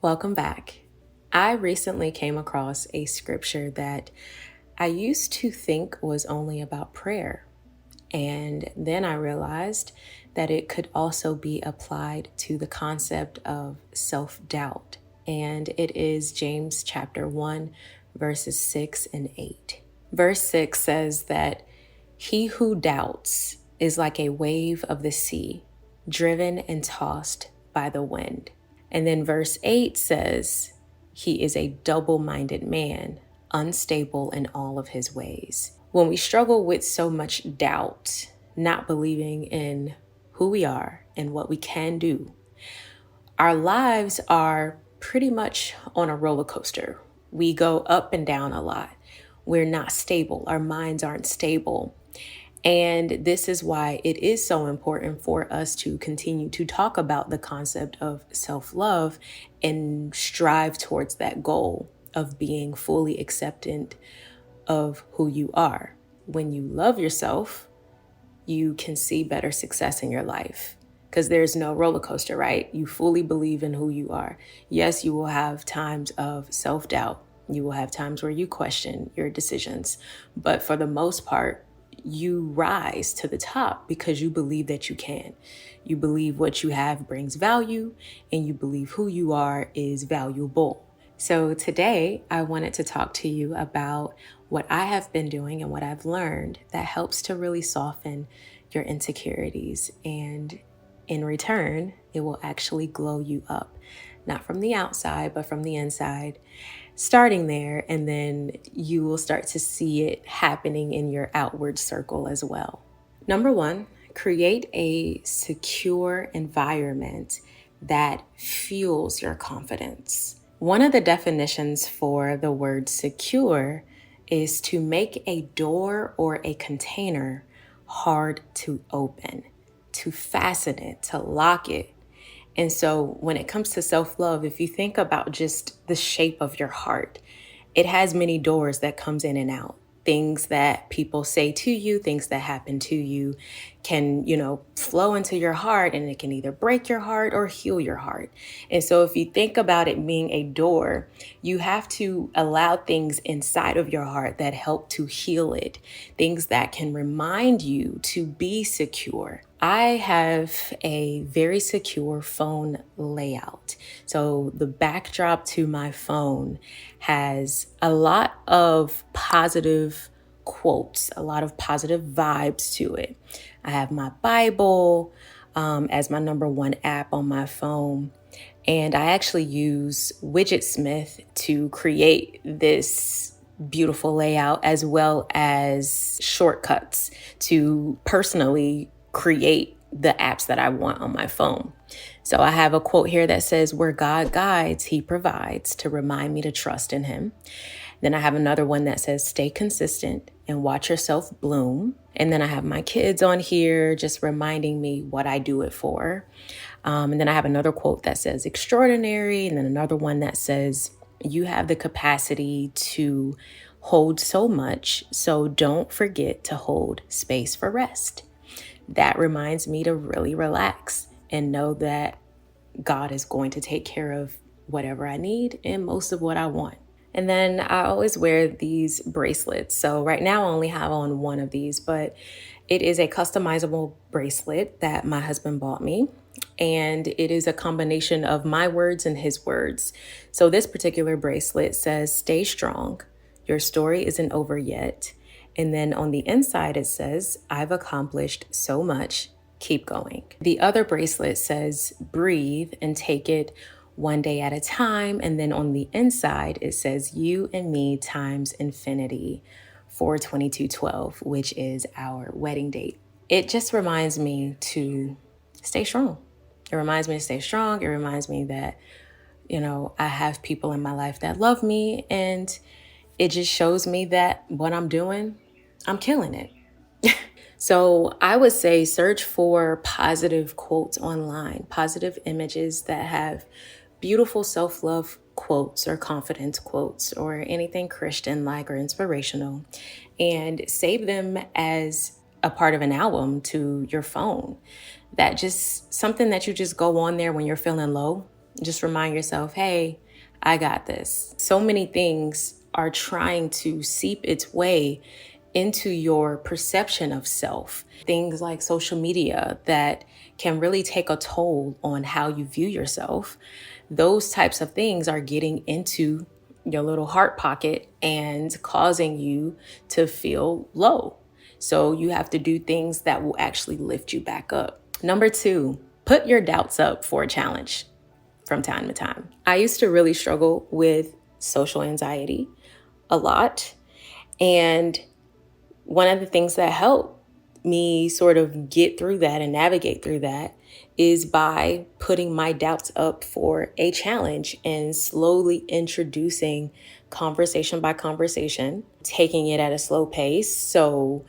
Welcome back. I recently came across a scripture that I used to think was only about prayer. And then I realized that it could also be applied to the concept of self doubt. And it is James chapter 1, verses 6 and 8. Verse 6 says that he who doubts is like a wave of the sea, driven and tossed by the wind. And then verse 8 says, he is a double-minded man, unstable in all of his ways. When we struggle with so much doubt, not believing in who we are and what we can do, our lives are pretty much on a roller coaster. We go up and down a lot. We're not stable. Our minds aren't stable. And this is why it is so important for us to continue to talk about the concept of self-love and strive towards that goal of being fully acceptant of who you are. When you love yourself, you can see better success in your life because there's no roller coaster, right? You fully believe in who you are. Yes, you will have times of self-doubt. You will have times where you question your decisions. But for the most part, you rise to the top because you believe that you can. You believe what you have brings value, and you believe who you are is valuable. So today I wanted to talk to you about what I have been doing and what I've learned that helps to really soften your insecurities. And in return, it will actually glow you up, not from the outside, but from the inside. Starting there, and then you will start to see it happening in your outward circle as well. Number one, create a secure environment that fuels your confidence. One of the definitions for the word secure is to make a door or a container hard to open, to fasten it, to lock it. And so when it comes to self-love, if you think about just the shape of your heart, it has many doors that comes in and out. Things that people say to you, things that happen to you can, flow into your heart, and it can either break your heart or heal your heart. And so if you think about it being a door, you have to allow things inside of your heart that help to heal it, things that can remind you to be secure. I have a very secure phone layout. So the backdrop to my phone has a lot of positive quotes, a lot of positive vibes to it. I have my Bible as my number one app on my phone. And I actually use Widgetsmith to create this beautiful layout, as well as shortcuts to personally create the apps that I want on my phone. So I have a quote here that says, "Where God guides, he provides," to remind me to trust in him. Then I have another one that says, "Stay consistent and watch yourself bloom." And then I have my kids on here just reminding me what I do it for. And then I have another quote that says, "Extraordinary." And then another one that says, "You have the capacity to hold so much, so don't forget to hold space for rest." That reminds me to really relax and know that God is going to take care of whatever I need and most of what I want. And then I always wear these bracelets. So right now I only have on one of these, but it is a customizable bracelet that my husband bought me. And it is a combination of my words and his words. So this particular bracelet says, "Stay strong. Your story isn't over yet." And then on the inside, it says, "I've accomplished so much. Keep going." The other bracelet says, "Breathe and take it one day at a time." And then on the inside, it says, "You and me times infinity for 2212, which is our wedding date. It just reminds me to stay strong. It reminds me to stay strong. It reminds me that, I have people in my life that love me. And it just shows me that what I'm doing, I'm killing it. So I would say search for positive quotes online, positive images that have beautiful self-love quotes or confidence quotes or anything Christian-like or inspirational, and save them as a part of an album to your phone. That just something that you just go on there when you're feeling low Just remind yourself, hey, I got this. So many things are trying to seep its way into your perception of self. Things like social media that can really take a toll on how you view yourself. Those types of things are getting into your little heart pocket and causing you to feel low. So you have to do things that will actually lift you back up. Number 2, put your doubts up for a challenge from time to time. I used to really struggle with social anxiety a lot. And one of the things that helped me sort of get through that and navigate through that is by putting my doubts up for a challenge and slowly introducing conversation by conversation, taking it at a slow pace. So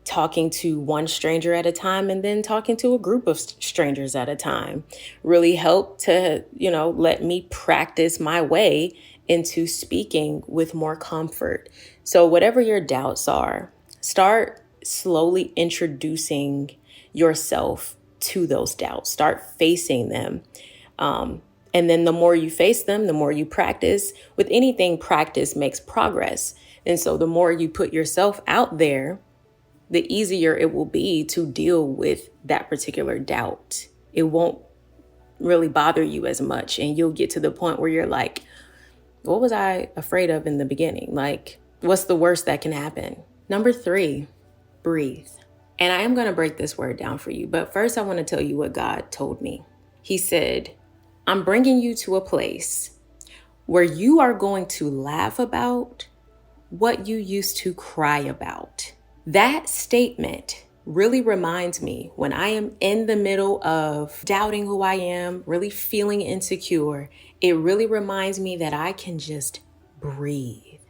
talking to one stranger at a time and then talking to a group of strangers at a time really helped to, let me practice my way into speaking with more comfort. So whatever your doubts are, start slowly introducing yourself to those doubts. Start facing them. And then the more you face them, the more you practice. With anything, practice makes progress. And so the more you put yourself out there, the easier it will be to deal with that particular doubt. It won't really bother you as much. And you'll get to the point where you're like, what was I afraid of in the beginning? Like, what's the worst that can happen? Number 3, breathe. And I am going to break this word down for you. But first, I want to tell you what God told me. He said, I'm bringing you to a place where you are going to laugh about what you used to cry about. That statement really reminds me when I am in the middle of doubting who I am, really feeling insecure, it really reminds me that I can just breathe.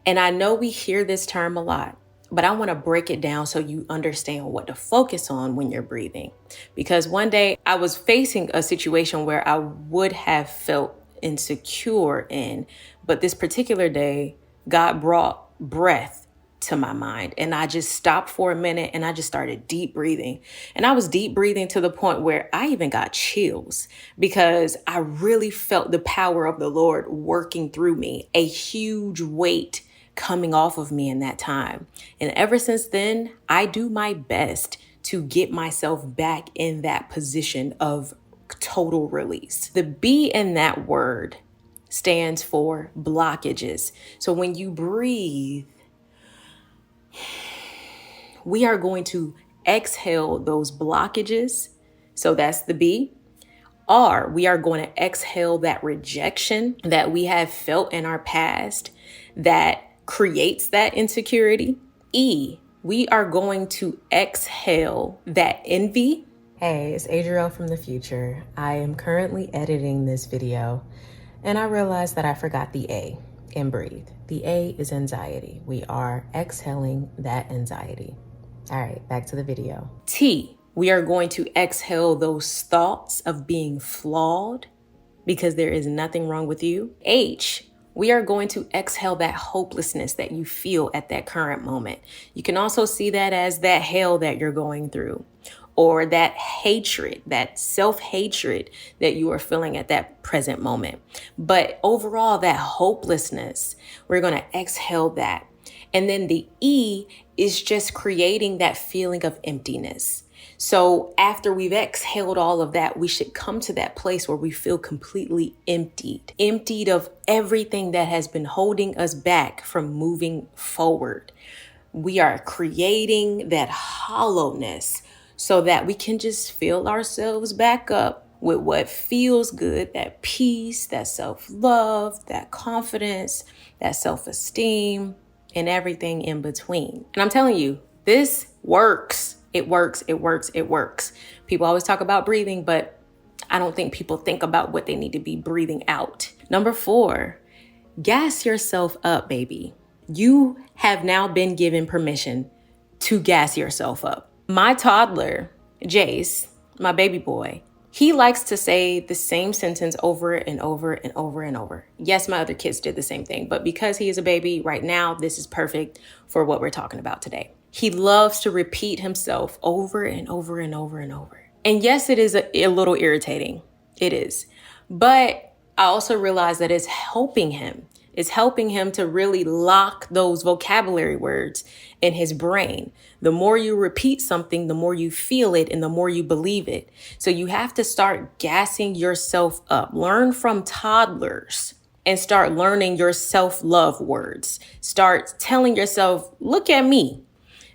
And I know we hear this term a lot, but I want to break it down so you understand what to focus on when you're breathing. Because one day I was facing a situation where I would have felt insecure in, but this particular day, God brought breath to my mind. And I just stopped for a minute and I just started deep breathing. And I was deep breathing to the point where I even got chills because I really felt the power of the Lord working through me, a huge weight coming off of me in that time. And ever since then, I do my best to get myself back in that position of total release. The B in that word stands for blockages. So when you breathe, we are going to exhale those blockages. So that's the B. R, we are going to exhale that rejection that we have felt in our past that creates that insecurity. E, we are going to exhale that envy. Hey, it's Adriel from the future. I am currently editing this video and I realized that I forgot the A in breathe. The A is anxiety. We are exhaling that anxiety. All right, back to the video. T, we are going to exhale those thoughts of being flawed because there is nothing wrong with you. H, we are going to exhale that hopelessness that you feel at that current moment. You can also see that as that hell that you're going through, or that hatred, that self-hatred that you are feeling at that present moment. But overall, that hopelessness, we're going to exhale that. And then the E is just creating that feeling of emptiness. So after we've exhaled all of that, we should come to that place where we feel completely emptied of everything that has been holding us back from moving forward. We are creating that hollowness so that we can just fill ourselves back up with what feels good, that peace, that self-love, that confidence, that self-esteem, and everything in between. And I'm telling you, this works. It works. It works. It works. People always talk about breathing, but I don't think people think about what they need to be breathing out. Number 4, gas yourself up, baby. You have now been given permission to gas yourself up. My toddler, Jace, my baby boy, he likes to say the same sentence over and over and over and over. Yes, my other kids did the same thing, but because he is a baby right now, this is perfect for what we're talking about today. He loves to repeat himself over and over and over and over. And yes, it is a little irritating. It is. But I also realized that it's helping him. It's helping him to really lock those vocabulary words in his brain. The more you repeat something, the more you feel it and the more you believe it. So you have to start gassing yourself up. Learn from toddlers and start learning your self-love words. Start telling yourself, look at me.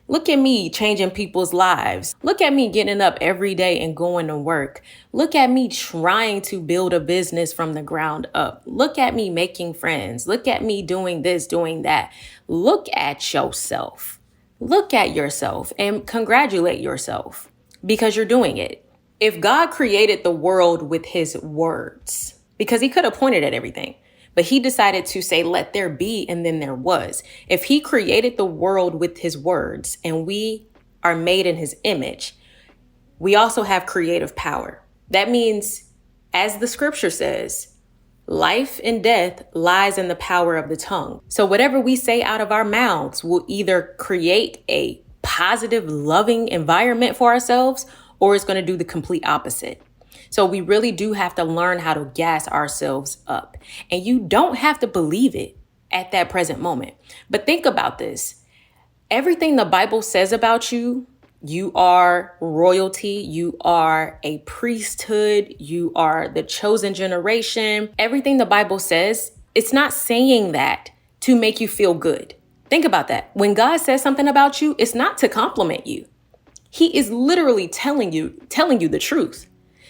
Look at me changing people's lives. Look at me getting up every day and going to work. Look at me trying to build a business from the ground up. Look at me making friends. Look at me doing this, doing that. Look at yourself. Look at yourself and congratulate yourself because you're doing it. If God created the world with his words, because he could have pointed at everything, but he decided to say, let there be, and then there was. If he created the world with his words and we are made in his image, we also have creative power. That means, as the scripture says, life and death lies in the power of the tongue. So whatever we say out of our mouths will either create a positive, loving environment for ourselves, or it's going to do the complete opposite. So we really do have to learn how to gas ourselves up. And you don't have to believe it at that present moment. But think about this. Everything the Bible says about you, you are royalty, you are a priesthood, you are the chosen generation. Everything the Bible says, it's not saying that to make you feel good. Think about that. When God says something about you, it's not to compliment you. He is literally telling you the truth.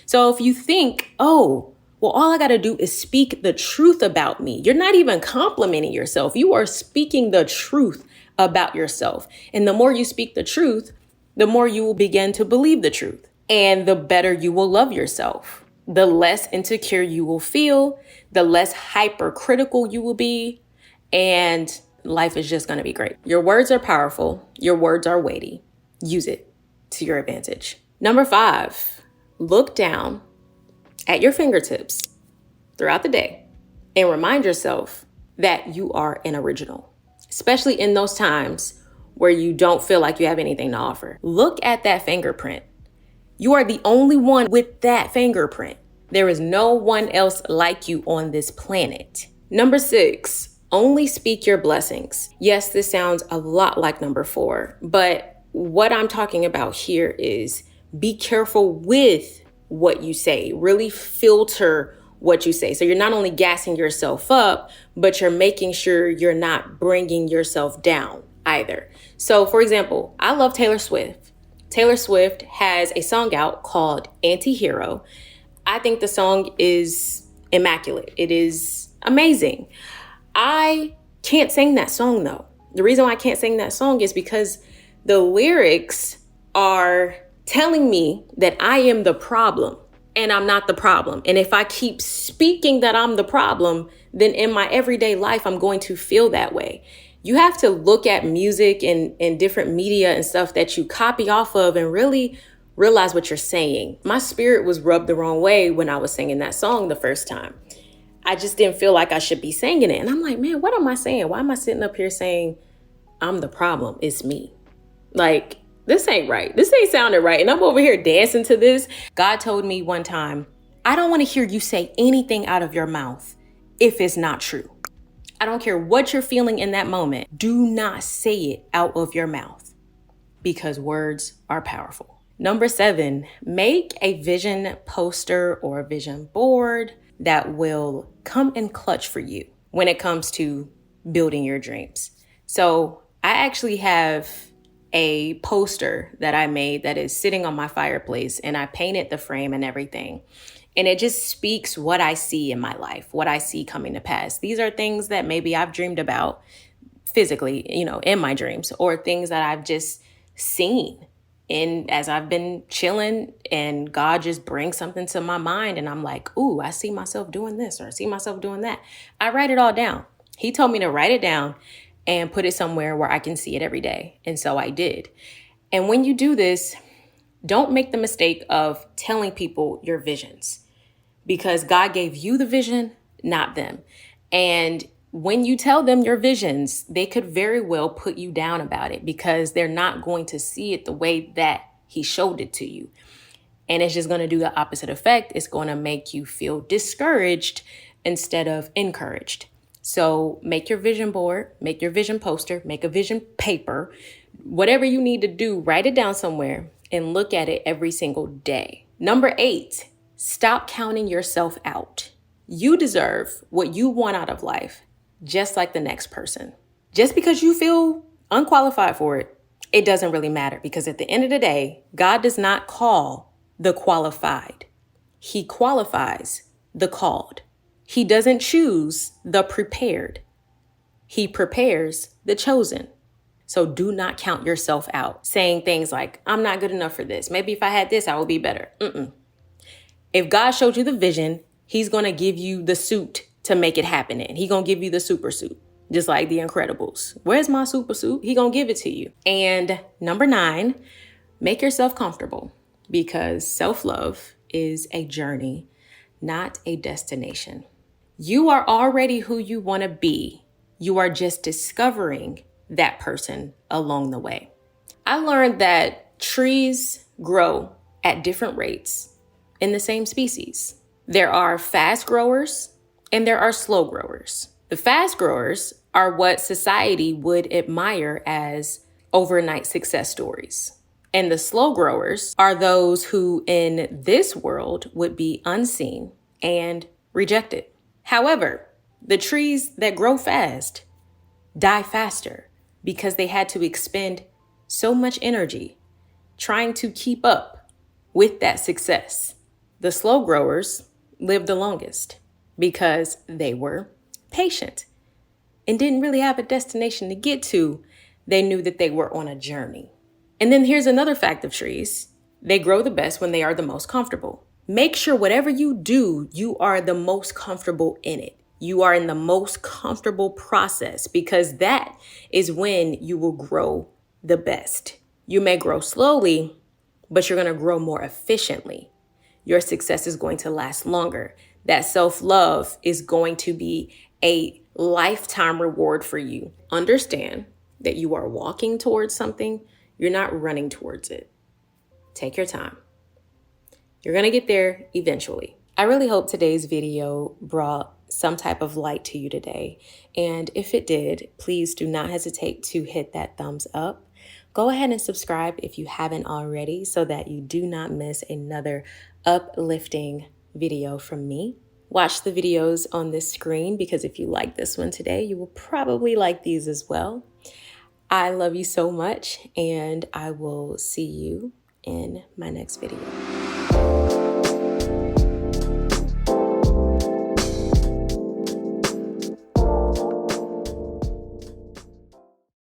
So if you think, oh, well, all I got to do is speak the truth about me, you're not even complimenting yourself. You are speaking the truth about yourself. And the more you speak the truth, the more you will begin to believe the truth. And the better you will love yourself. The less insecure you will feel, the less hypercritical you will be. And life is just going to be great. Your words are powerful. Your words are weighty. Use it to your advantage. Number 5. Look down at your fingertips throughout the day and remind yourself that you are an original, especially in those times where you don't feel like you have anything to offer. Look at that fingerprint. You are the only one with that fingerprint. There is no one else like you on this planet. Number 6, only speak your blessings. Yes, this sounds a lot like number 4, but what I'm talking about here is be careful with what you say. Really filter what you say. So you're not only gassing yourself up, but you're making sure you're not bringing yourself down either. So for example, I love Taylor Swift. Taylor Swift has a song out called Anti-Hero. I think the song is immaculate. It is amazing. I can't sing that song though. The reason why I can't sing that song is because the lyrics are telling me that I am the problem and I'm not the problem. And if I keep speaking that I'm the problem, then in my everyday life, I'm going to feel that way. You have to look at music and different media and stuff that you copy off of and really realize what you're saying. My spirit was rubbed the wrong way when I was singing that song the first time. I just didn't feel like I should be singing it. And I'm like, man, what am I saying? Why am I sitting up here saying I'm the problem? It's me. Like, this ain't right. This ain't sounding right. And I'm over here dancing to this. God told me one time, I don't want to hear you say anything out of your mouth if it's not true. I don't care what you're feeling in that moment. Do not say it out of your mouth because words are powerful. Number 7, make a vision poster or a vision board that will come in clutch for you when it comes to building your dreams. So I actually have a poster that I made that is sitting on my fireplace, and I painted the frame and everything. And it just speaks what I see in my life, what I see coming to pass. These are things that maybe I've dreamed about physically, in my dreams, or things that I've just seen. And as I've been chilling and God just brings something to my mind and I'm like, ooh, I see myself doing this or I see myself doing that. I write it all down. He told me to write it down and put it somewhere where I can see it every day. And so I did. And when you do this, don't make the mistake of telling people your visions because God gave you the vision, not them. And when you tell them your visions, they could very well put you down about it because they're not going to see it the way that he showed it to you. And it's just going to do the opposite effect. It's going to make you feel discouraged instead of encouraged. So make your vision board, make your vision poster, make a vision paper, whatever you need to do, write it down somewhere and look at it every single day. Number 8, stop counting yourself out. You deserve what you want out of life, just like the next person. Just because you feel unqualified for it, it doesn't really matter, because at the end of the day, God does not call the qualified. He qualifies the called. He doesn't choose the prepared. He prepares the chosen. So do not count yourself out, saying things like, I'm not good enough for this. Maybe if I had this, I would be better. If God showed you the vision, he's going to give you the suit to make it happen in. He's going to give you the super suit, just like the Incredibles. Where's my super suit? He's going to give it to you. And number 9, make yourself comfortable, because self-love is a journey, not a destination. You are already who you want to be. You are just discovering that person along the way. I learned that trees grow at different rates in the same species. There are fast growers and there are slow growers. The fast growers are what society would admire as overnight success stories. And the slow growers are those who in this world would be unseen and rejected. However, the trees that grow fast die faster because they had to expend so much energy trying to keep up with that success. The slow growers lived the longest because they were patient and didn't really have a destination to get to. They knew that they were on a journey. And then here's another fact of trees. They grow the best when they are the most comfortable. Make sure whatever you do, you are the most comfortable in it. You are in the most comfortable process, because that is when you will grow the best. You may grow slowly, but you're going to grow more efficiently. Your success is going to last longer. That self-love is going to be a lifetime reward for you. Understand that you are walking towards something. You're not running towards it. Take your time. You're going to get there eventually. I really hope today's video brought some type of light to you today. And if it did, please do not hesitate to hit that thumbs up. Go ahead and subscribe if you haven't already, so that you do not miss another uplifting video from me. Watch the videos on this screen, because if you like this one today, you will probably like these as well. I love you so much, and I will see you in my next video.